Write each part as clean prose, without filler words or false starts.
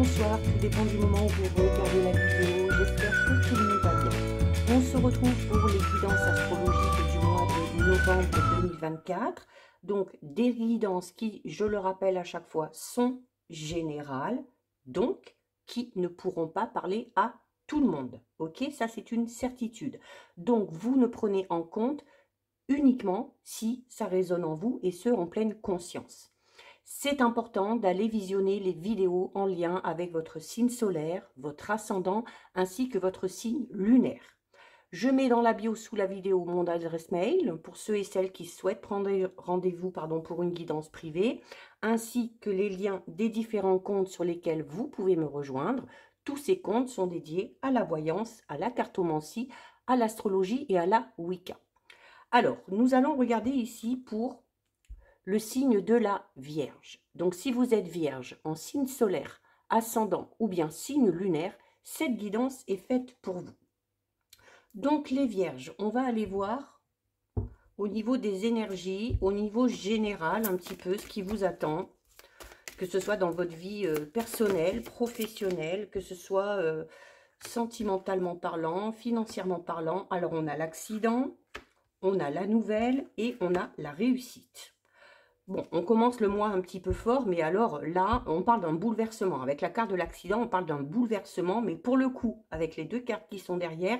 bonsoir, tout dépend du moment où vous regardez la vidéo. J'espère que tout le monde va bien. On se retrouve pour les guidances astrologiques du mois de novembre 2024. Donc, des guidances qui, je le rappelle à chaque fois, sont générales, donc qui ne pourront pas parler à tout le monde. Ok, ça c'est une certitude. Donc, vous ne prenez en compte uniquement si ça résonne en vous et ce, en pleine conscience. C'est important d'aller visionner les vidéos en lien avec votre signe solaire, votre ascendant, ainsi que votre signe lunaire. Je mets dans la bio sous la vidéo mon adresse mail pour ceux et celles qui souhaitent prendre rendez-vous pour une guidance privée, ainsi que les liens des différents comptes sur lesquels vous pouvez me rejoindre. Tous ces comptes sont dédiés à la voyance, à la cartomancie, à l'astrologie et à la Wicca. Alors, nous allons regarder ici pour le signe de la Vierge. Donc, si vous êtes Vierge en signe solaire, ascendant ou bien signe lunaire, cette guidance est faite pour vous. Donc, les Vierges, on va aller voir au niveau des énergies, au niveau général, un petit peu ce qui vous attend, que ce soit dans votre vie personnelle, professionnelle, que ce soit sentimentalement parlant, financièrement parlant. Alors, on a l'accident, on a la nouvelle et on a la réussite. Bon, on commence le mois un petit peu fort, mais alors là, on parle d'un bouleversement. Avec la carte de l'accident, on parle d'un bouleversement, mais pour le coup, avec les deux cartes qui sont derrière,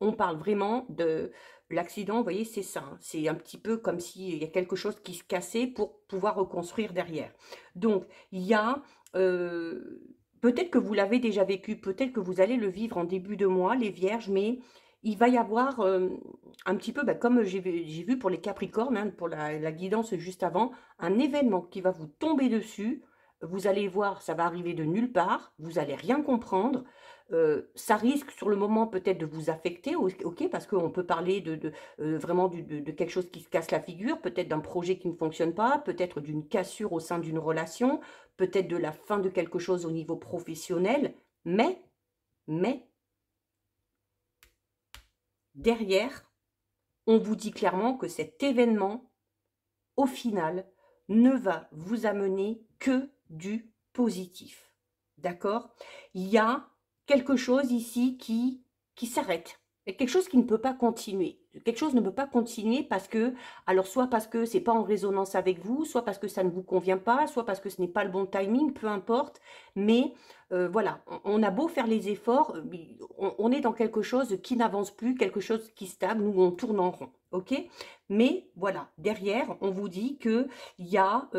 on parle vraiment de l'accident. Vous voyez, c'est ça. Hein. C'est un petit peu comme s'il y a quelque chose qui se cassait pour pouvoir reconstruire derrière. Donc, il y a... peut-être que vous l'avez déjà vécu, peut-être que vous allez le vivre en début de mois, les Vierges, mais il va y avoir un petit peu, comme j'ai vu pour les Capricornes, hein, pour la guidance juste avant, un événement qui va vous tomber dessus. Vous allez voir, ça va arriver de nulle part, vous n'allez rien comprendre. Ça risque sur le moment peut-être de vous affecter, ok, parce qu'on peut parler vraiment de quelque chose qui se casse la figure, peut-être d'un projet qui ne fonctionne pas, peut-être d'une cassure au sein d'une relation, peut-être de la fin de quelque chose au niveau professionnel, mais derrière, on vous dit clairement que cet événement, au final, ne va vous amener que du positif. D'accord? Il y a quelque chose ici qui s'arrête. Il y a quelque chose qui ne peut pas continuer. Quelque chose ne peut pas continuer parce que, alors soit parce que c'est pas en résonance avec vous, soit parce que ça ne vous convient pas, soit parce que ce n'est pas le bon timing, peu importe. Mais voilà, on a beau faire les efforts, on est dans quelque chose qui n'avance plus, quelque chose qui stagne, où on tourne en rond. Ok? Mais voilà, derrière, on vous dit qu'il y a...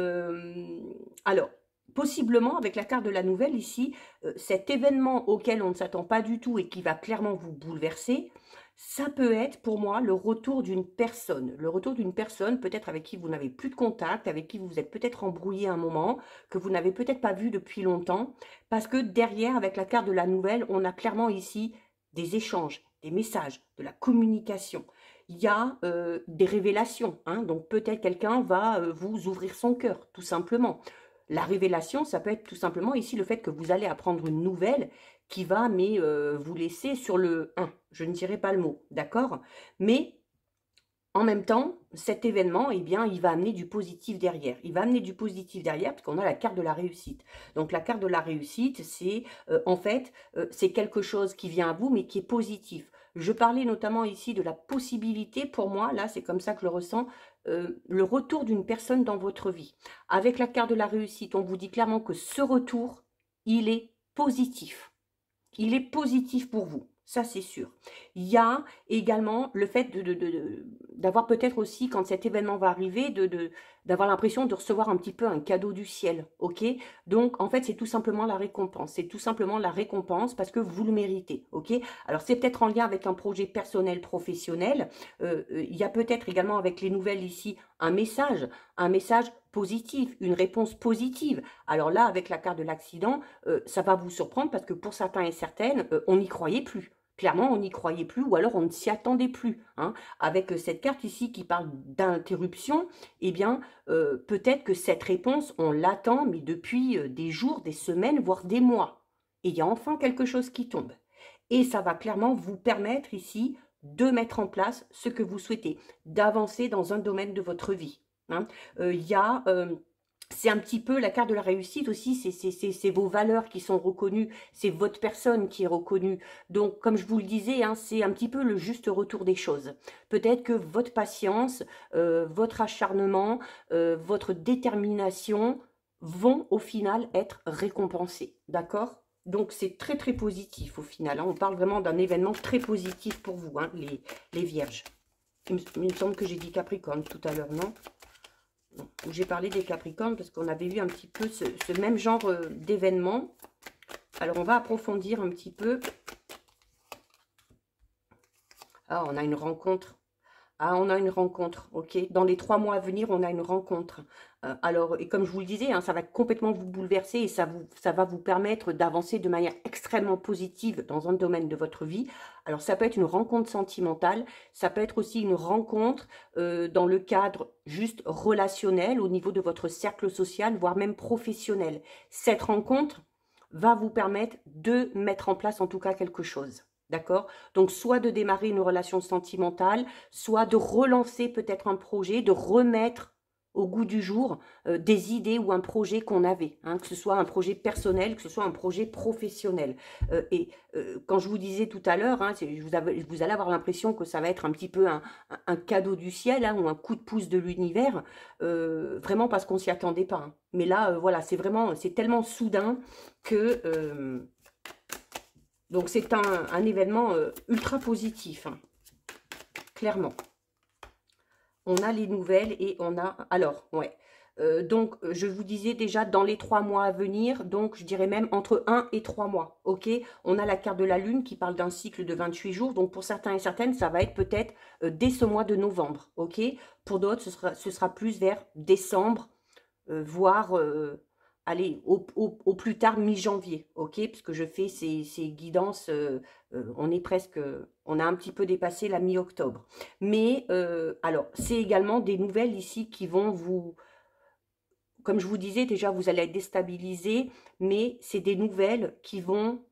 alors, possiblement, avec la carte de la nouvelle ici, cet événement auquel on ne s'attend pas du tout et qui va clairement vous bouleverser, ça peut être pour moi le retour d'une personne. Le retour d'une personne peut-être avec qui vous n'avez plus de contact, avec qui vous vous êtes peut-être embrouillé un moment, que vous n'avez peut-être pas vu depuis longtemps. Parce que derrière, avec la carte de la nouvelle, on a clairement ici des échanges, des messages, de la communication. Il y a des révélations. Hein, donc peut-être quelqu'un va vous ouvrir son cœur, tout simplement. La révélation, ça peut être tout simplement ici le fait que vous allez apprendre une nouvelle qui va vous laisser sur le 1. Je ne dirai pas le mot, d'accord? Mais en même temps, cet événement, eh bien, il va amener du positif derrière. Il va amener du positif derrière parce qu'on a la carte de la réussite. Donc, la carte de la réussite, c'est en fait, c'est quelque chose qui vient à vous, mais qui est positif. Je parlais notamment ici de la possibilité, pour moi, là, c'est comme ça que je le ressens, le retour d'une personne dans votre vie. Avec la carte de la réussite, on vous dit clairement que ce retour, il est positif. Il est positif pour vous, ça c'est sûr. Il y a également le fait d'avoir peut-être aussi, quand cet événement va arriver, d'avoir l'impression de recevoir un petit peu un cadeau du ciel, ok? Donc, en fait, c'est tout simplement la récompense. C'est tout simplement la récompense parce que vous le méritez, ok? Alors, c'est peut-être en lien avec un projet personnel, professionnel. Il y a peut-être également avec les nouvelles ici un message positif, une réponse positive. Alors là, avec la carte de l'accident, ça va vous surprendre parce que pour certains et certaines, on n'y croyait plus. Clairement, on n'y croyait plus ou alors on ne s'y attendait plus. Hein. Avec cette carte ici qui parle d'interruption, eh bien, peut-être que cette réponse, on l'attend, mais depuis des jours, des semaines, voire des mois. Et il y a enfin quelque chose qui tombe. Et ça va clairement vous permettre ici de mettre en place ce que vous souhaitez, d'avancer dans un domaine de votre vie. Hein. Il y a c'est un petit peu la carte de la réussite aussi, c'est vos valeurs qui sont reconnues, c'est votre personne qui est reconnue. Donc, comme je vous le disais, hein, c'est un petit peu le juste retour des choses. Peut-être que votre patience, votre acharnement, votre détermination vont au final être récompensés, d'accord? Donc, c'est très très positif au final, hein. On parle vraiment d'un événement très positif pour vous, hein, les vierges. Il me semble que j'ai dit Capricorne tout à l'heure, non? Où j'ai parlé des Capricornes parce qu'on avait vu un petit peu ce même genre d'événement. Alors, on va approfondir un petit peu. Ah, on a une rencontre. Ah, on a une rencontre, ok. Dans les 3 mois à venir, on a une rencontre. Alors, et comme je vous le disais, hein, ça va complètement vous bouleverser et ça va vous permettre d'avancer de manière extrêmement positive dans un domaine de votre vie. Alors, ça peut être une rencontre sentimentale, ça peut être aussi une rencontre dans le cadre juste relationnel, au niveau de votre cercle social, voire même professionnel. Cette rencontre va vous permettre de mettre en place en tout cas quelque chose. D'accord? Donc, soit de démarrer une relation sentimentale, soit de relancer peut-être un projet, de remettre au goût du jour des idées ou un projet qu'on avait, hein, que ce soit un projet personnel, que ce soit un projet professionnel. Quand je vous disais tout à l'heure, hein, vous allez avoir l'impression que ça va être un petit peu un cadeau du ciel, hein, ou un coup de pouce de l'univers, vraiment parce qu'on s'y attendait pas, hein. Mais là, voilà, c'est tellement soudain que... donc, c'est un événement ultra positif, hein, clairement. On a les nouvelles et on a... Alors, ouais. Donc, je vous disais déjà dans les 3 mois à venir, donc je dirais même entre 1 et 3 mois, ok? On a la carte de la Lune qui parle d'un cycle de 28 jours, donc pour certains et certaines, ça va être peut-être dès ce mois de novembre, ok? Pour d'autres, ce sera plus vers décembre, voire, allez, au plus tard mi-janvier, ok? Parce que je fais ces guidances, on est presque, on a un petit peu dépassé la mi-octobre. Mais, alors, c'est également des nouvelles ici qui vont vous, comme je vous disais, déjà, vous allez être déstabilisé, mais c'est des nouvelles qui vont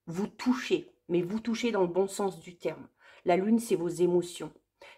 vous toucher, mais vous toucher dans le bon sens du terme. La Lune, c'est vos émotions,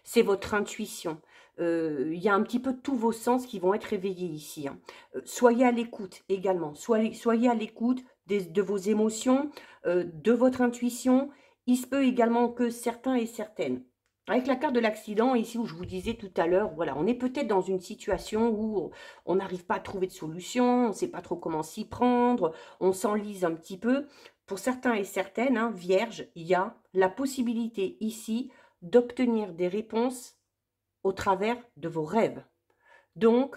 c'est votre intuition. Il y a un petit peu tous vos sens qui vont être réveillés ici, hein. Soyez à l'écoute également, soyez à l'écoute de vos émotions, de votre intuition. Il se peut également que certains et certaines, avec la carte de l'accident, ici où je vous disais tout à l'heure, voilà, on est peut-être dans une situation où on n'arrive pas à trouver de solution, on ne sait pas trop comment s'y prendre, on s'enlise un petit peu. Pour certains et certaines, hein, vierges, il y a la possibilité ici d'obtenir des réponses au travers de vos rêves. Donc,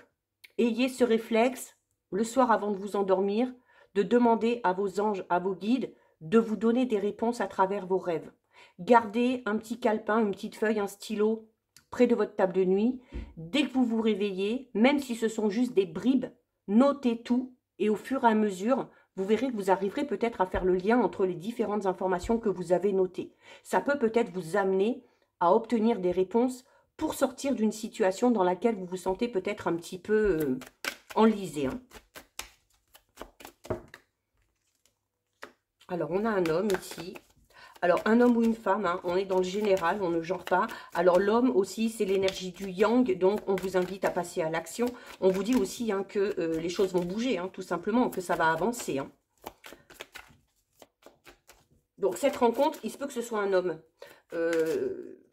ayez ce réflexe, le soir avant de vous endormir, de demander à vos anges, à vos guides, de vous donner des réponses à travers vos rêves. Gardez un petit calepin, une petite feuille, un stylo près de votre table de nuit. Dès que vous vous réveillez, même si ce sont juste des bribes, notez tout et au fur et à mesure, vous verrez que vous arriverez peut-être à faire le lien entre les différentes informations que vous avez notées. Ça peut peut-être vous amener à obtenir des réponses pour sortir d'une situation dans laquelle vous vous sentez peut-être un petit peu enlisé, hein. Alors, on a un homme ici. Alors, un homme ou une femme, hein, on est dans le général, on ne genre pas. Alors, l'homme aussi, c'est l'énergie du yang, donc on vous invite à passer à l'action. On vous dit aussi, hein, que les choses vont bouger, hein, tout simplement, que ça va avancer, hein. Donc, cette rencontre, il se peut que ce soit un homme.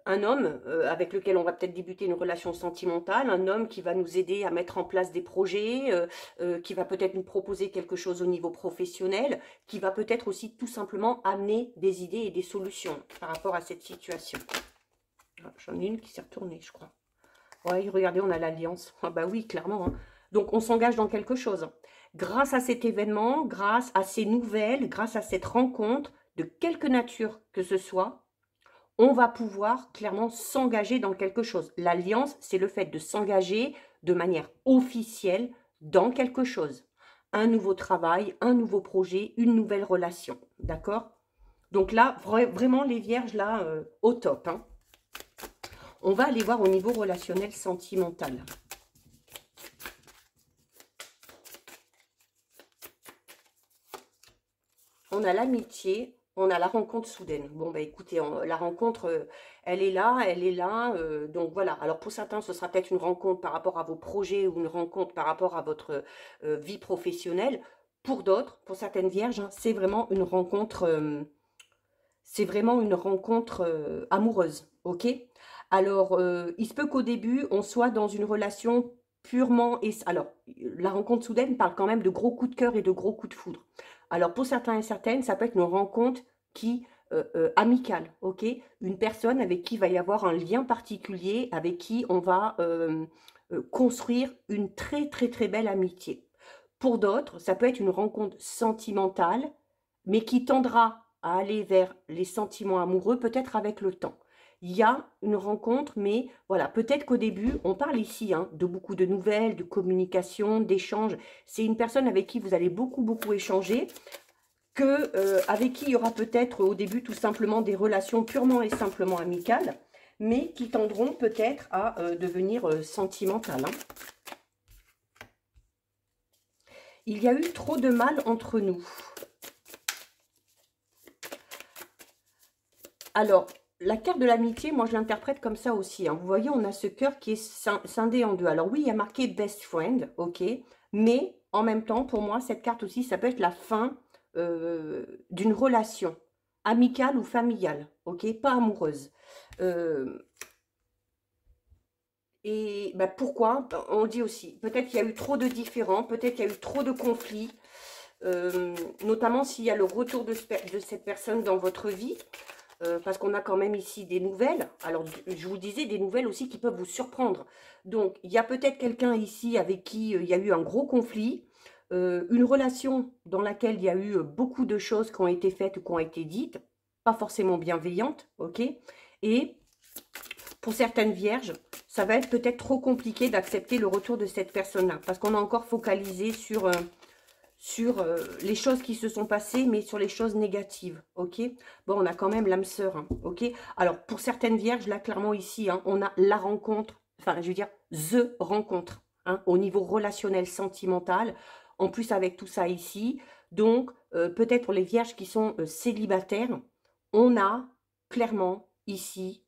Avec lequel on va peut-être débuter une relation sentimentale, un homme qui va nous aider à mettre en place des projets, qui va peut-être nous proposer quelque chose au niveau professionnel, qui va peut-être aussi tout simplement amener des idées et des solutions par rapport à cette situation. Ah, j'en ai une qui s'est retournée, je crois. Oui, regardez, on a l'alliance. Ah bah oui, clairement, hein. Donc, on s'engage dans quelque chose. Grâce à cet événement, grâce à ces nouvelles, grâce à cette rencontre, de quelque nature que ce soit, on va pouvoir clairement s'engager dans quelque chose. L'alliance, c'est le fait de s'engager de manière officielle dans quelque chose. Un nouveau travail, un nouveau projet, une nouvelle relation. D'accord? Donc là, vraiment les vierges, là, au top, hein. On va aller voir au niveau relationnel sentimental. On a l'amitié, On a la rencontre soudaine. Bon, bah écoutez, la rencontre, elle est là, elle est là. Donc voilà. Alors pour certains, ce sera peut-être une rencontre par rapport à vos projets ou une rencontre par rapport à votre vie professionnelle. Pour d'autres, pour certaines vierges, hein, c'est vraiment une rencontre amoureuse. Ok? Alors, il se peut qu'au début, on soit dans une relation purement... Alors, la rencontre soudaine parle quand même de gros coups de cœur et de gros coups de foudre. Alors, pour certains et certaines, ça peut être une rencontre qui amicale, ok? Une personne avec qui il va y avoir un lien particulier, avec qui on va construire une très très très belle amitié. Pour d'autres, ça peut être une rencontre sentimentale, mais qui tendra à aller vers les sentiments amoureux, peut-être avec le temps. Il y a une rencontre, mais voilà, peut-être qu'au début, on parle ici hein, de beaucoup de nouvelles, de communication, d'échanges. C'est une personne avec qui vous allez beaucoup, beaucoup échanger, avec qui il y aura peut-être au début tout simplement des relations purement et simplement amicales, mais qui tendront peut-être à devenir sentimentales. Hein. Il y a eu trop de mal entre nous. Alors, la carte de l'amitié, moi je l'interprète comme ça aussi. Hein. Vous voyez, on a ce cœur qui est scindé en deux. Alors oui, il y a marqué best friend, ok. Mais en même temps, pour moi, cette carte aussi, ça peut être la fin d'une relation amicale ou familiale, ok. Pas amoureuse. Et bah, pourquoi? On dit aussi, peut-être qu'il y a eu trop de différends, peut-être qu'il y a eu trop de conflits, notamment s'il y a le retour de cette personne dans votre vie. Parce qu'on a quand même ici des nouvelles. Alors, je vous disais, des nouvelles aussi qui peuvent vous surprendre. Donc, il y a peut-être quelqu'un ici avec qui il y a eu un gros conflit, une relation dans laquelle il y a eu beaucoup de choses qui ont été faites ou qui ont été dites, pas forcément bienveillantes, ok? Et pour certaines vierges, ça va être peut-être trop compliqué d'accepter le retour de cette personne-là, parce qu'on a encore focalisé sur les choses qui se sont passées, mais sur les choses négatives, ok? Bon, on a quand même l'âme sœur, hein, ok? Alors, pour certaines vierges, là, clairement, ici, hein, on a la rencontre, enfin, je veux dire, the rencontre, hein, au niveau relationnel, sentimental, en plus avec tout ça ici. Donc, peut-être pour les vierges qui sont célibataires, on a clairement ici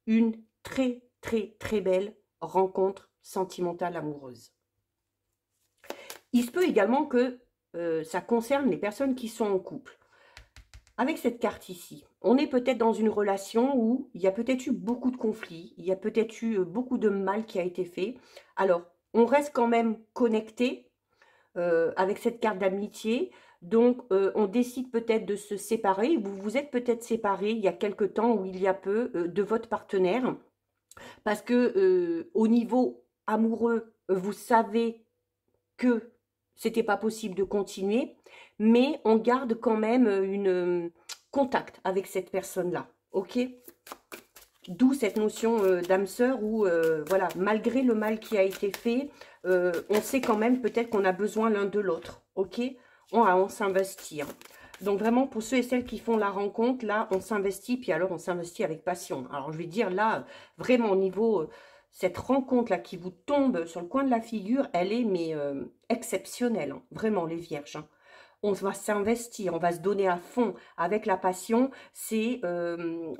une très, très, très belle rencontre sentimentale amoureuse. Il se peut également que ça concerne les personnes qui sont en couple. Avec cette carte ici, on est peut-être dans une relation où il y a peut-être eu beaucoup de conflits, il y a peut-être eu beaucoup de mal qui a été fait. Alors, on reste quand même connecté avec cette carte d'amitié. Donc, on décide peut-être de se séparer. Vous vous êtes peut-être séparés il y a quelque temps ou il y a peu de votre partenaire. Parce que au niveau amoureux, vous savez que c'était pas possible de continuer, mais on garde quand même une contact avec cette personne-là, ok? D'où cette notion d'âme sœur où, voilà, malgré le mal qui a été fait, on sait quand même peut-être qu'on a besoin l'un de l'autre, ok? On s'investit. Hein. Donc vraiment, pour ceux et celles qui font la rencontre, là, on s'investit, puis alors on s'investit avec passion. Alors je vais dire là, vraiment au niveau... cette rencontre-là qui vous tombe sur le coin de la figure, elle est mais exceptionnelle, hein. Vraiment les vierges. Hein. On va s'investir, on va se donner à fond avec la passion. C'est,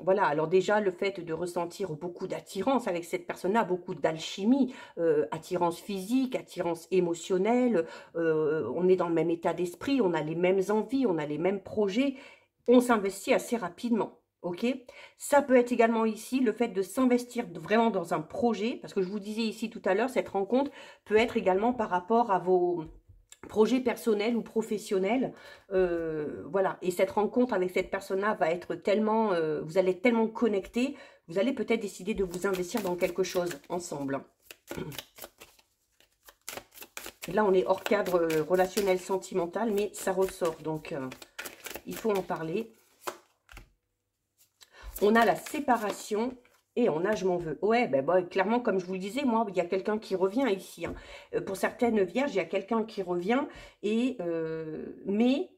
voilà, alors déjà le fait de ressentir beaucoup d'attirance avec cette personne-là, beaucoup d'alchimie, attirance physique, attirance émotionnelle, on est dans le même état d'esprit, on a les mêmes envies, on a les mêmes projets, on s'investit assez rapidement. Ok, ça peut être également ici le fait de s'investir vraiment dans un projet, parce que je vous disais ici tout à l'heure, cette rencontre peut être également par rapport à vos projets personnels ou professionnels. Voilà, et cette rencontre avec cette personne-là va être tellement, vous allez être tellement connectés, vous allez peut-être décider de vous investir dans quelque chose ensemble. Là, on est hors cadre relationnel sentimental, mais ça ressort, donc il faut en parler. On a la séparation et on a je m'en veux. Ouais, ben bon, clairement, comme je vous le disais, moi, il y a quelqu'un qui revient ici. Hein. Pour certaines vierges, il y a quelqu'un qui revient. Et mais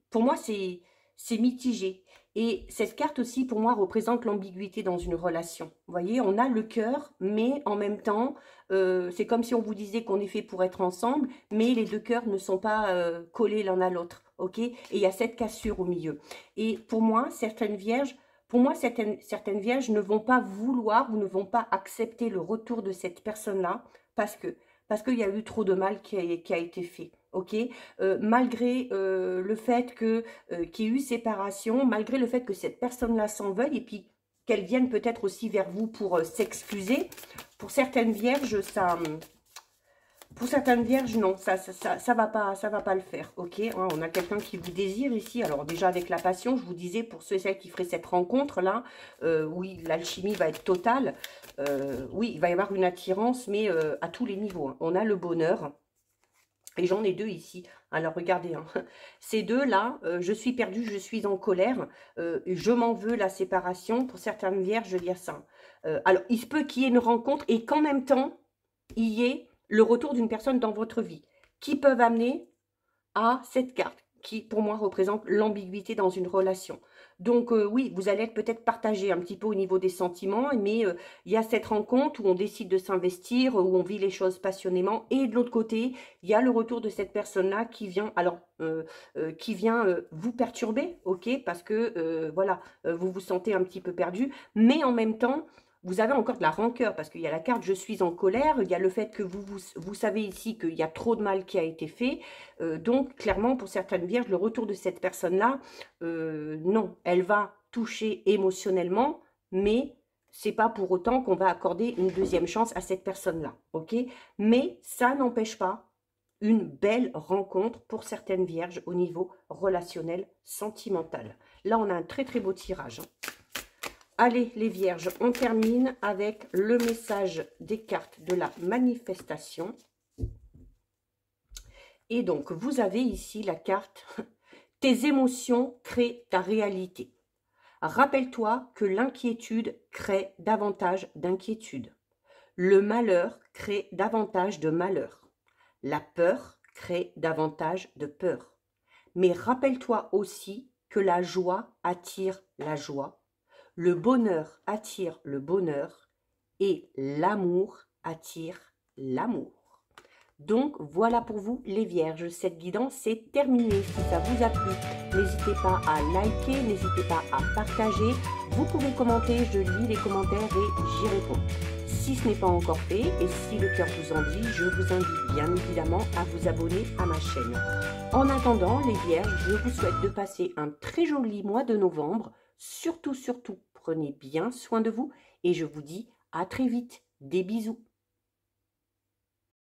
pour moi, c'est mitigé. Et cette carte aussi, pour moi, représente l'ambiguïté dans une relation. Vous voyez, on a le cœur, mais en même temps, c'est comme si on vous disait qu'on est fait pour être ensemble, mais les deux cœurs ne sont pas collés l'un à l'autre. ok? Et il y a cette cassure au milieu. Et pour moi, certaines vierges ne vont pas vouloir ou ne vont pas accepter le retour de cette personne-là parce qu'il y a eu trop de mal qui a été fait. Ok, malgré le fait qu'il y ait eu séparation, malgré le fait que cette personne-là s'en veuille et puis qu'elle vienne peut-être aussi vers vous pour s'excuser, pour certaines vierges, non, ça va pas le faire, ok? On a quelqu'un qui vous désire ici. Alors déjà avec la passion, je vous disais, pour ceux et celles qui feraient cette rencontre-là, oui, l'alchimie va être totale. Oui, il va y avoir une attirance, mais à tous les niveaux, hein. On a le bonheur. Et j'en ai deux ici. Alors, regardez, hein. Ces deux-là, je suis perdue, je suis en colère. Je m'en veux la séparation. Pour certaines vierges, il y a ça. Alors, il se peut qu'il y ait une rencontre et qu'en même temps, il y ait le retour d'une personne dans votre vie qui peuvent amener à cette carte qui, pour moi, représente l'ambiguïté dans une relation. Donc, oui, vous allez être peut-être partagé un petit peu au niveau des sentiments, mais il y a cette rencontre où on décide de s'investir, où on vit les choses passionnément. Et de l'autre côté, il y a le retour de cette personne-là qui vient, alors, qui vient vous perturber, ok? Parce que, voilà, vous vous sentez un petit peu perdu, mais en même temps, vous avez encore de la rancœur parce qu'il y a la carte « Je suis en colère », il y a le fait que vous savez ici qu'il y a trop de mal qui a été fait. Donc, clairement, pour certaines vierges, le retour de cette personne-là, non, elle va toucher émotionnellement, mais c'est pas pour autant qu'on va accorder une deuxième chance à cette personne-là, ok? Mais ça n'empêche pas une belle rencontre pour certaines vierges au niveau relationnel, sentimental. Là, on a un très très beau tirage, hein. Allez les vierges, on termine avec le message des cartes de la manifestation. Et donc, vous avez ici la carte « Tes émotions créent ta réalité ». Rappelle-toi que l'inquiétude crée davantage d'inquiétude. Le malheur crée davantage de malheur. La peur crée davantage de peur. Mais rappelle-toi aussi que la joie attire la joie. Le bonheur attire le bonheur et l'amour attire l'amour. Donc, voilà pour vous les vierges. Cette guidance est terminée. Si ça vous a plu, n'hésitez pas à liker, n'hésitez pas à partager. Vous pouvez commenter, je lis les commentaires et j'y réponds. Si ce n'est pas encore fait et si le cœur vous en dit, je vous invite bien évidemment à vous abonner à ma chaîne. En attendant, les vierges, je vous souhaite de passer un très joli mois de novembre. Surtout, prenez bien soin de vous et je vous dis à très vite. Des bisous.